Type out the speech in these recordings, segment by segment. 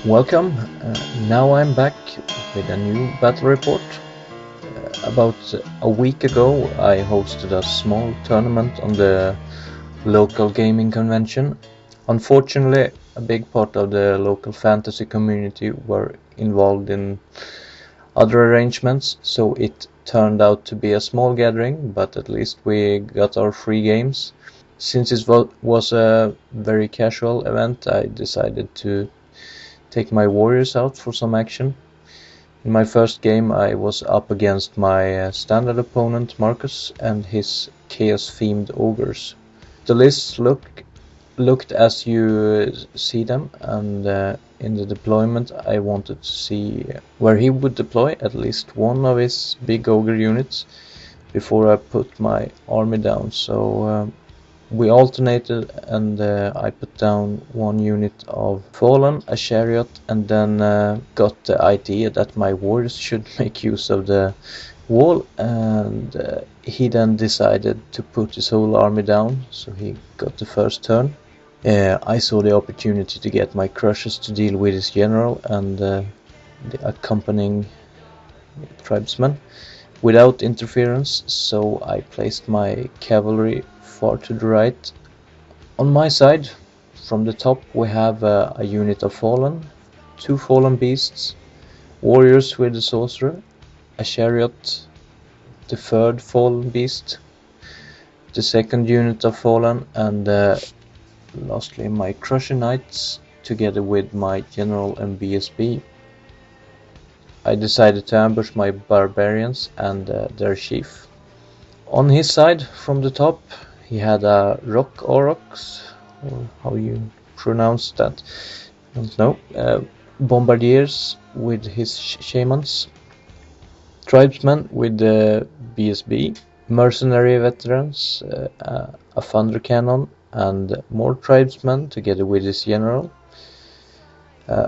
Welcome. Now I'm back with a new battle report. About a week ago I hosted a small tournament on the local gaming convention. Unfortunately, a big part of the local fantasy community were involved in other arrangements, so it turned out to be a small gathering, but at least we got our free games. Since it was a very casual event, I decided to take my warriors out for some action. In my first game I was up against my standard opponent Marcus and his chaos-themed ogres. The lists looked as you see them, and in the deployment I wanted to see where he would deploy at least one of his big ogre units before I put my army down. So we alternated, and I put down one unit of Fallen, a chariot, and then got the idea that my warriors should make use of the wall, and he then decided to put his whole army down, so he got the first turn. I saw the opportunity to get my crushers to deal with his general and the accompanying tribesmen without interference, so I placed my cavalry far to the right. On my side, from the top, we have a unit of Fallen, 2 Fallen beasts, warriors with the sorcerer, a chariot, the 3rd Fallen beast, the 2nd unit of Fallen, and lastly my Crusher Knights together with my general and BSB. I decided to ambush my barbarians and their chief. On his side, from the top, he had a rock aurochs, or how you pronounce that, I don't know, bombardiers with his shamans, tribesmen with the BSB, mercenary veterans, a thunder cannon, and more tribesmen together with his general.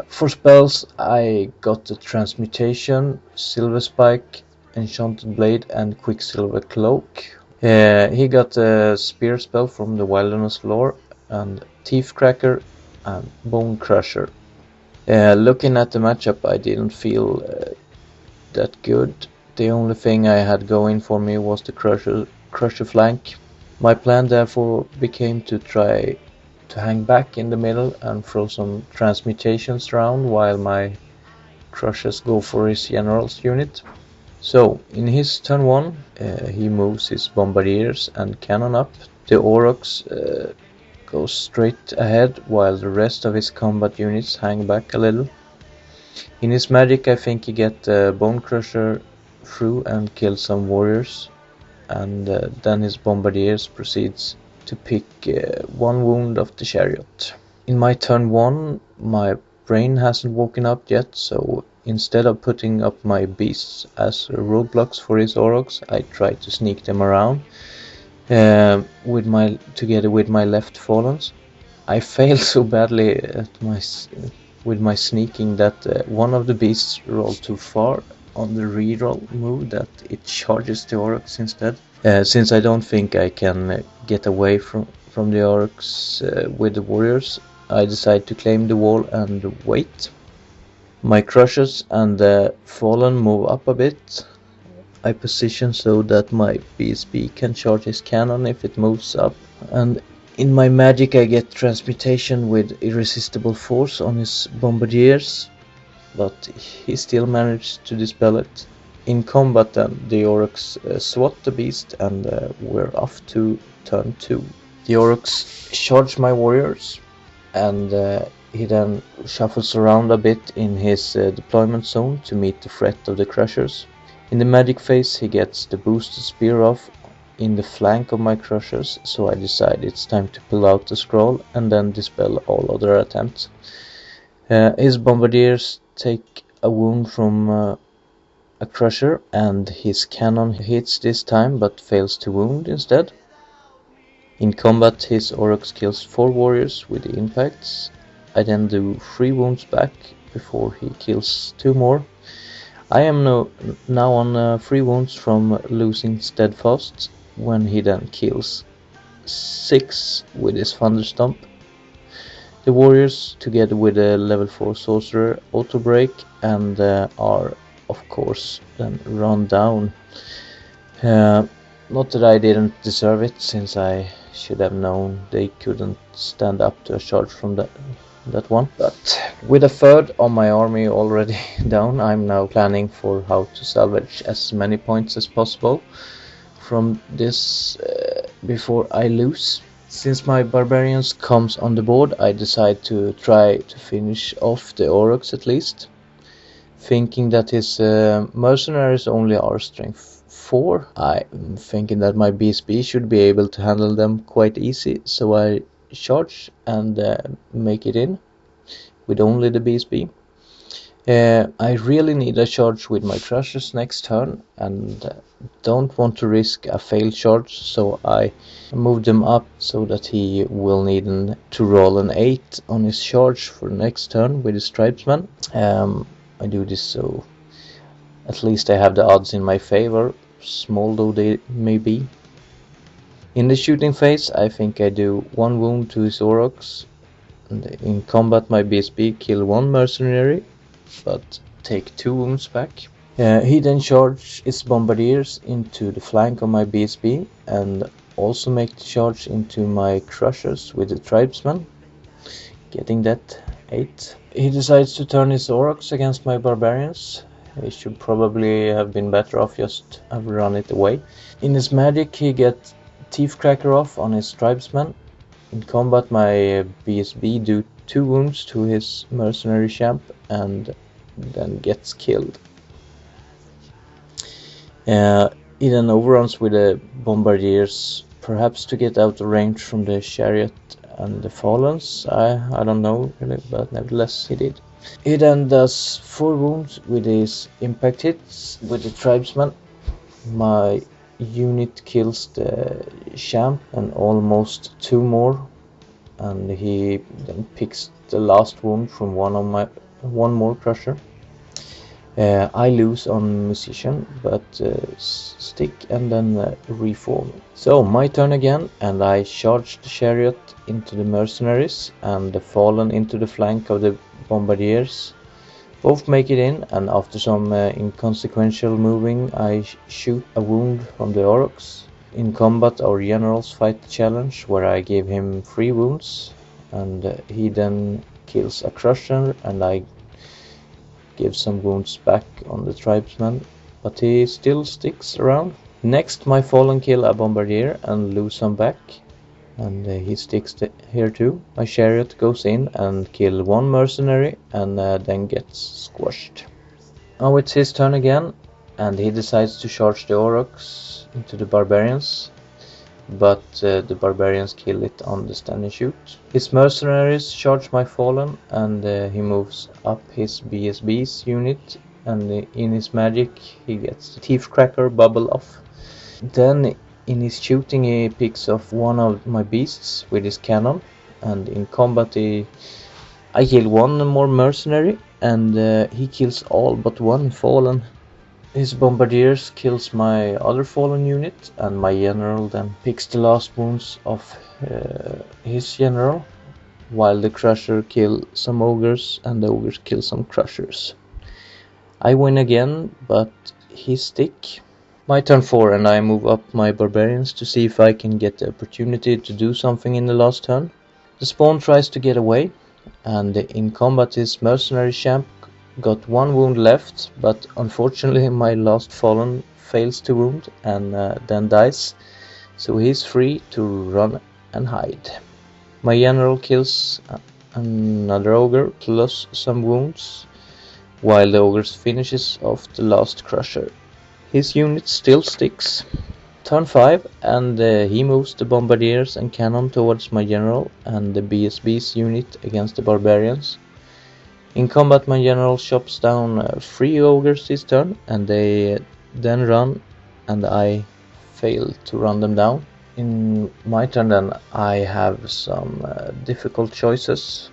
For spells I got the transmutation, silver spike, enchanted blade, and quicksilver cloak. He got a spear spell from the wilderness lore, and teeth cracker and bone crusher. Looking at the matchup, I didn't feel that good. The only thing I had going for me was the crusher flank. My plan therefore became to try to hang back in the middle and throw some transmutations around while my crushers go for his general's unit. So, in his turn 1, he moves his bombardiers and cannon up. The aurochs goes straight ahead while the rest of his combat units hang back a little. In his magic I think he get the bone crusher through and kill some warriors, and then his bombardiers proceeds to pick 1 wound of the chariot. In my turn 1 my brain hasn't woken up yet, so instead of putting up my beasts as roadblocks for his aurochs, I try to sneak them around together with my left Fallens. I failed so badly with my sneaking that one of the beasts rolled too far on the reroll move that it charges the aurochs instead. Since I don't think I can get away from the aurochs with the warriors, I decide to claim the wall and wait. My crushers and the Fallen move up a bit. I position so that my BSB can charge his cannon if it moves up, and in my magic I get transmutation with irresistible force on his bombardiers, but he still managed to dispel it. In combat then, the aurochs swat the beast, and we're off to turn 2. The aurochs charge my warriors, and he then shuffles around a bit in his deployment zone to meet the threat of the crushers. In the magic phase he gets the boosted spear off in the flank of my crushers, so I decide it's time to pull out the scroll and then dispel all other attempts. His bombardiers take a wound from a crusher, and his cannon hits this time but fails to wound instead. In combat his aurochs kills 4 warriors with the impacts. I then do 3 wounds back before he kills 2 more. I am now on 3 wounds from losing steadfast when he then kills 6 with his thunderstomp. The warriors, together with a level 4 sorcerer, auto break and are of course then run down. Not that I didn't deserve it, since I should have known they couldn't stand up to a charge from that one. But with a third of my army already down, I'm now planning for how to salvage as many points as possible from this before I lose. Since my barbarians comes on the board, I decide to try to finish off the Aurochs at least, thinking that his mercenaries only are strength 4. I'm thinking that my BSB should be able to handle them quite easy, so I charge and make it in with only the BSB. I really need a charge with my crushers next turn and don't want to risk a failed charge, so I move them up so that he will need to roll an 8 on his charge for next turn with his tribesmen. I do this so at least I have the odds in my favor, small though they may be. In the shooting phase, I think I do 1 wound to his Aurochs, and in combat my BSB kill 1 mercenary but take 2 wounds back. He then charges his bombardiers into the flank of my BSB and also make the charge into my crushers with the tribesmen, getting that 8. He decides to turn his Aurochs against my barbarians. He should probably have been better off just have run it away. In his magic he gets Teeth Cracker off on his tribesmen. In combat my BSB do 2 wounds to his mercenary champ and then gets killed. He then overruns with the bombardiers, perhaps to get out of range from the chariot and the Fallens. I don't know really, but nevertheless he did. He then does 4 wounds with his impact hits with the tribesman. My unit kills the champ and almost 2 more, and he then picks the last wound from one more crusher. I lose on musician, but stick and then reform. So my turn again, and I charge the chariot into the mercenaries and the fallen into the flank of the bombardiers. Both make it in, and after some inconsequential moving I shoot a wound from the Aurochs. In combat our generals fight the challenge, where I give him 3 wounds, and he then kills a crusher and I give some wounds back on the tribesman, but he still sticks around. Next my fallen kill a bombardier and lose some back, and he sticks here too. My chariot goes in and kill 1 mercenary and then gets squashed. Now it's his turn again, and he decides to charge the Aurochs into the barbarians, but the barbarians kill it on the stand and shoot. His mercenaries charge my fallen, and he moves up his BSB's unit, and in his magic he gets the Teeth Cracker bubble off. Then in his shooting he picks off 1 of my beasts with his cannon, and in combat I kill 1 more mercenary, and he kills all but 1 fallen. His bombardiers kills my other fallen unit, and my general then picks the last wounds of his general, while the crusher kill some ogres and the ogres kill some crushers. I win again, but he stick. My turn 4, and I move up my barbarians to see if I can get the opportunity to do something in the last turn. The spawn tries to get away, and in combat his mercenary champ got 1 wound left, but unfortunately my last fallen fails to wound and then dies, so he's free to run and hide. My general kills another ogre plus some wounds, while the ogre finishes off the last crusher. His unit still sticks. Turn 5, and he moves the bombardiers and cannon towards my general and the BSB's unit against the barbarians. In combat my general chops down 3 ogres this turn, and they then run, and I fail to run them down. In my turn then I have some difficult choices.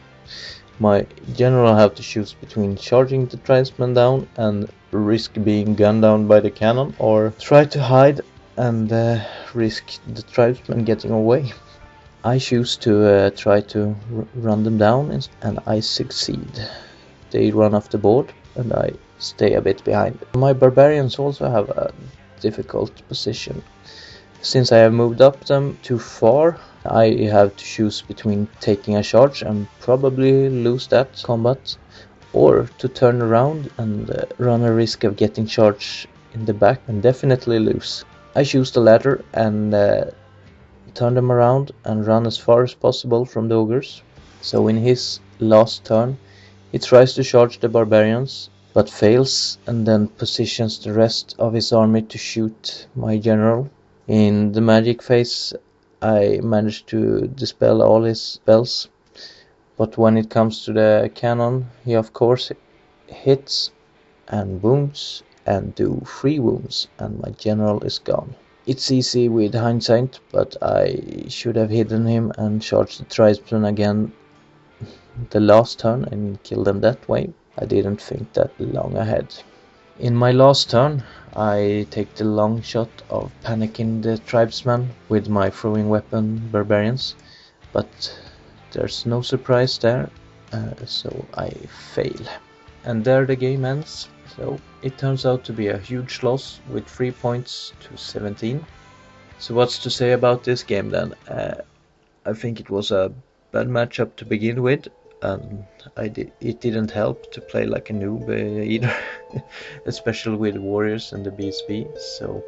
My general have to choose between charging the tribesmen down and risk being gunned down by the cannon, or try to hide and risk the tribesmen getting away. I choose to try to run them down, and I succeed. They run off the board and I stay a bit behind. My barbarians also have a difficult position. Since I have moved up them too far, I have to choose between taking a charge and probably lose that combat, or to turn around and run a risk of getting charged in the back and definitely lose. I choose the latter and turn them around and run as far as possible from the ogres. So in his last turn he tries to charge the barbarians but fails, and then positions the rest of his army to shoot my general. In the magic phase I managed to dispel all his spells, but when it comes to the cannon he of course hits and wounds and do 3 wounds, and my general is gone. It's easy with hindsight, but I should have hidden him and charged the tribesmen again the last turn and kill them that way. I didn't think that long ahead. In my last turn I take the long shot of panicking the tribesmen with my throwing weapon barbarians, but there's no surprise there, so I fail. And there the game ends. So it turns out to be a huge loss with 3 points to 17. So what's to say about this game then? I think it was a bad matchup to begin with, and it didn't help to play like a noob either, especially with warriors and the BSB. So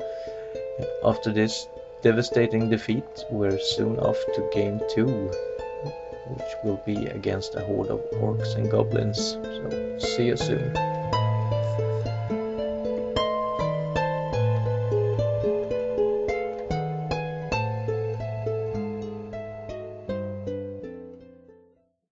after this devastating defeat, we're soon off to game 2, which will be against a horde of orcs and goblins. So see you soon.